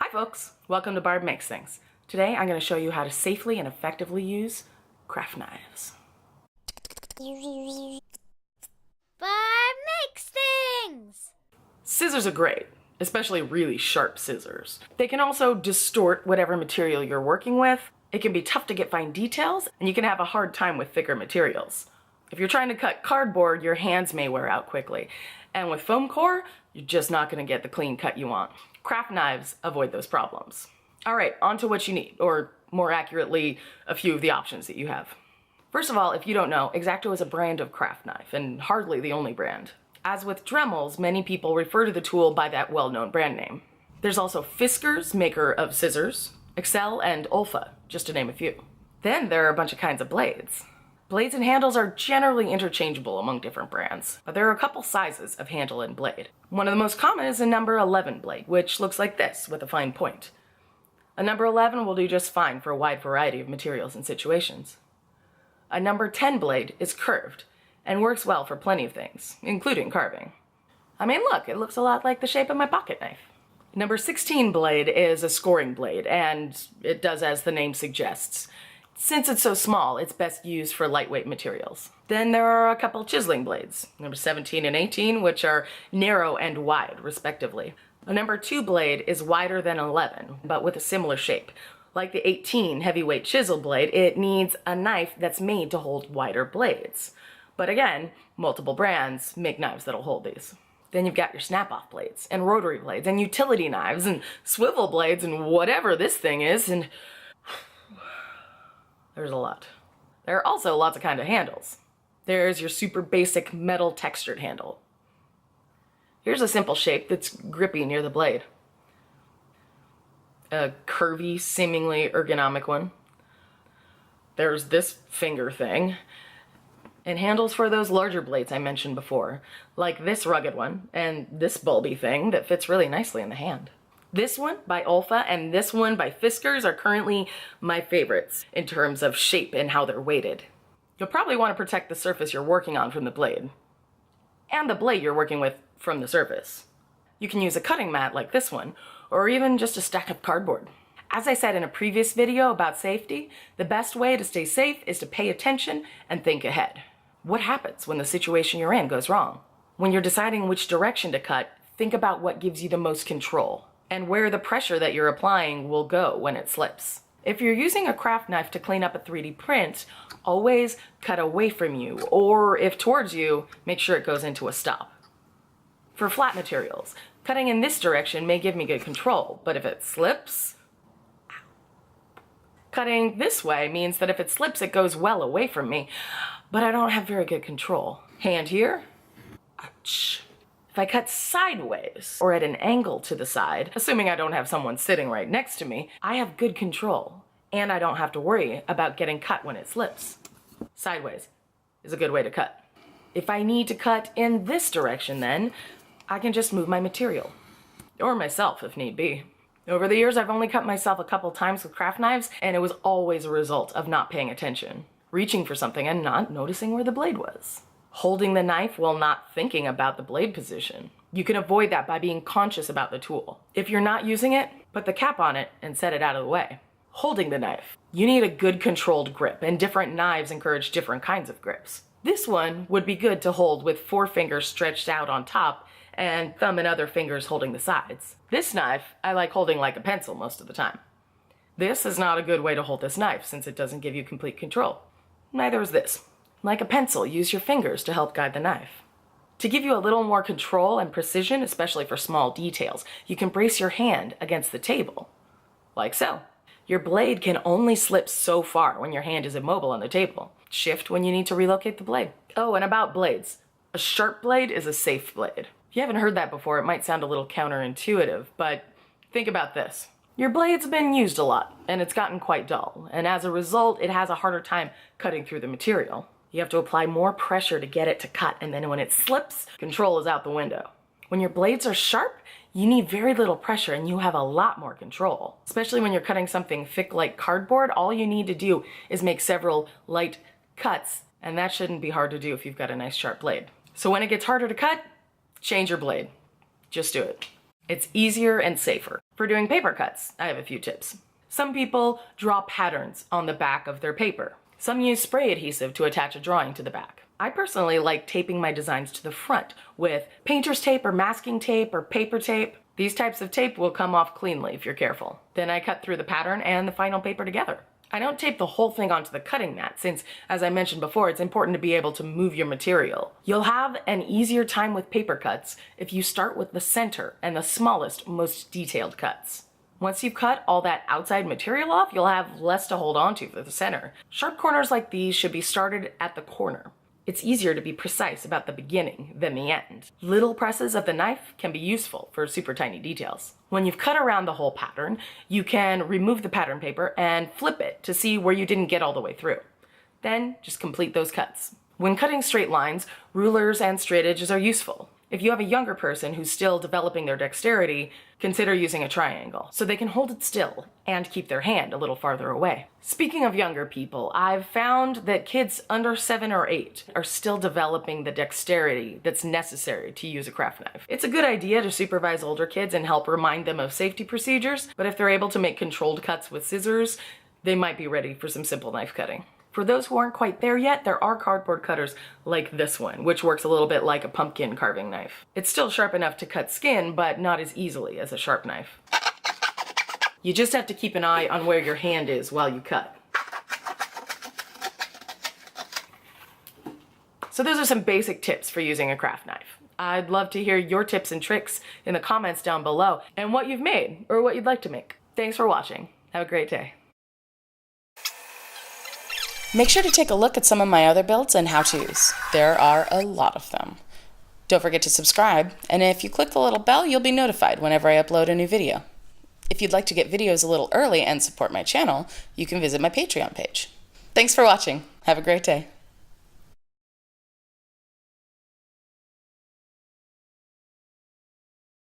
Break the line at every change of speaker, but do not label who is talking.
Hi folks, welcome to Barb Makes Things. Today I'm going to show you how to safely and effectively use craft knives.
Barb Makes Things!
Scissors are great, especially really sharp scissors. They can also distort whatever material you're working with. It can be tough to get fine details, and you can have a hard time with thicker materials. If you're trying to cut cardboard, your hands may wear out quickly. And with foam core, you're just not going to get the clean cut you want. Craft knives avoid those problems. All right, on to what you need, or more accurately, a few of the options that you have. First of all, if you don't know, X-Acto is a brand of craft knife, and hardly the only brand. As with Dremels, many people refer to the tool by that well-known brand name. There's also Fiskars, maker of scissors, Excel, and Olfa, just to name a few. Then there are a bunch of kinds of blades. Blades and handles are generally interchangeable among different brands, but there are a couple sizes of handle and blade. One of the most common is a number 11 blade, which looks like this with a fine point. A number 11 will do just fine for a wide variety of materials and situations. A number 10 blade is curved and works well for plenty of things, including carving. I mean, look, it looks a lot like the shape of my pocket knife. Number 16 blade is a scoring blade, and it does as the name suggests. Since it's so small, it's best used for lightweight materials. Then there are a couple chiseling blades, number 17 and 18, which are narrow and wide, respectively. A number 2 blade is wider than 11, but with a similar shape. Like the 18 heavyweight chisel blade, it needs a knife that's made to hold wider blades. But again, multiple brands make knives that'll hold these. Then you've got your snap-off blades, and rotary blades, and utility knives, and swivel blades, and whatever this thing is, and there's a lot. There are also lots of kinds of handles. There's your super basic metal textured handle. Here's a simple shape that's grippy near the blade. A curvy, seemingly ergonomic one. There's this finger thing. And handles for those larger blades I mentioned before, like this rugged one and this bulby thing that fits really nicely in the hand. This one by Olfa and this one by Fiskars are currently my favorites in terms of shape and how they're weighted. You'll probably want to protect the surface you're working on from the blade, and the blade you're working with from the surface. You can use a cutting mat like this one, or even just a stack of cardboard. As I said in a previous video about safety, the best way to stay safe is to pay attention and think ahead. What happens when the situation you're in goes wrong? When you're deciding which direction to cut, think about what gives you the most control, and where the pressure that you're applying will go when it slips. If you're using a craft knife to clean up a 3D print, always cut away from you, or if towards you, make sure it goes into a stop. For flat materials, cutting in this direction may give me good control, but if it slips, cutting this way means that if it slips, it goes well away from me, but I don't have very good control. Hand here, ouch. If I cut sideways or at an angle to the side, assuming I don't have someone sitting right next to me, I have good control, and I don't have to worry about getting cut when it slips. Sideways is a good way to cut. If I need to cut in this direction then, I can just move my material, or myself if need be. Over the years, I've only cut myself a couple times with craft knives, and it was always a result of not paying attention, reaching for something and not noticing where the blade was. Holding the knife while not thinking about the blade position. You can avoid that by being conscious about the tool. If you're not using it, put the cap on it and set it out of the way. Holding the knife. You need a good controlled grip, and different knives encourage different kinds of grips. This one would be good to hold with 4 fingers stretched out on top and thumb and other fingers holding the sides. This knife, I like holding like a pencil most of the time. This is not a good way to hold this knife since it doesn't give you complete control. Neither is this. Like a pencil, use your fingers to help guide the knife. To give you a little more control and precision, especially for small details, you can brace your hand against the table, like so. Your blade can only slip so far when your hand is immobile on the table. Shift when you need to relocate the blade. Oh, and about blades. A sharp blade is a safe blade. If you haven't heard that before, it might sound a little counterintuitive, but think about this. Your blade's been used a lot, and it's gotten quite dull, and as a result, it has a harder time cutting through the material. You have to apply more pressure to get it to cut, and then when it slips, control is out the window. When your blades are sharp, you need very little pressure and you have a lot more control. Especially when you're cutting something thick like cardboard, all you need to do is make several light cuts, and that shouldn't be hard to do if you've got a nice sharp blade. So when it gets harder to cut, change your blade. Just do it. It's easier and safer. For doing paper cuts, I have a few tips. Some people draw patterns on the back of their paper. Some use spray adhesive to attach a drawing to the back. I personally like taping my designs to the front with painter's tape or masking tape or paper tape. These types of tape will come off cleanly if you're careful. Then I cut through the pattern and the final paper together. I don't tape the whole thing onto the cutting mat since, as I mentioned before, it's important to be able to move your material. You'll have an easier time with paper cuts if you start with the center and the smallest, most detailed cuts. Once you've cut all that outside material off, you'll have less to hold on to for the center. Sharp corners like these should be started at the corner. It's easier to be precise about the beginning than the end. Little presses of the knife can be useful for super tiny details. When you've cut around the whole pattern, you can remove the pattern paper and flip it to see where you didn't get all the way through. Then just complete those cuts. When cutting straight lines, rulers and straight edges are useful. If you have a younger person who's still developing their dexterity, consider using a triangle so they can hold it still and keep their hand a little farther away. Speaking of younger people, I've found that kids under 7 or 8 are still developing the dexterity that's necessary to use a craft knife. It's a good idea to supervise older kids and help remind them of safety procedures, but if they're able to make controlled cuts with scissors, they might be ready for some simple knife cutting. For those who aren't quite there yet, there are cardboard cutters like this one, which works a little bit like a pumpkin carving knife. It's still sharp enough to cut skin, but not as easily as a sharp knife. You just have to keep an eye on where your hand is while you cut. So those are some basic tips for using a craft knife. I'd love to hear your tips and tricks in the comments down below and what you've made or what you'd like to make. Thanks for watching. Have a great day. Make sure to take a look at some of my other builds and how-tos. There are a lot of them. Don't forget to subscribe, and if you click the little bell, you'll be notified whenever I upload a new video. If you'd like to get videos a little early and support my channel, you can visit my Patreon page. Thanks for watching. Have a great day.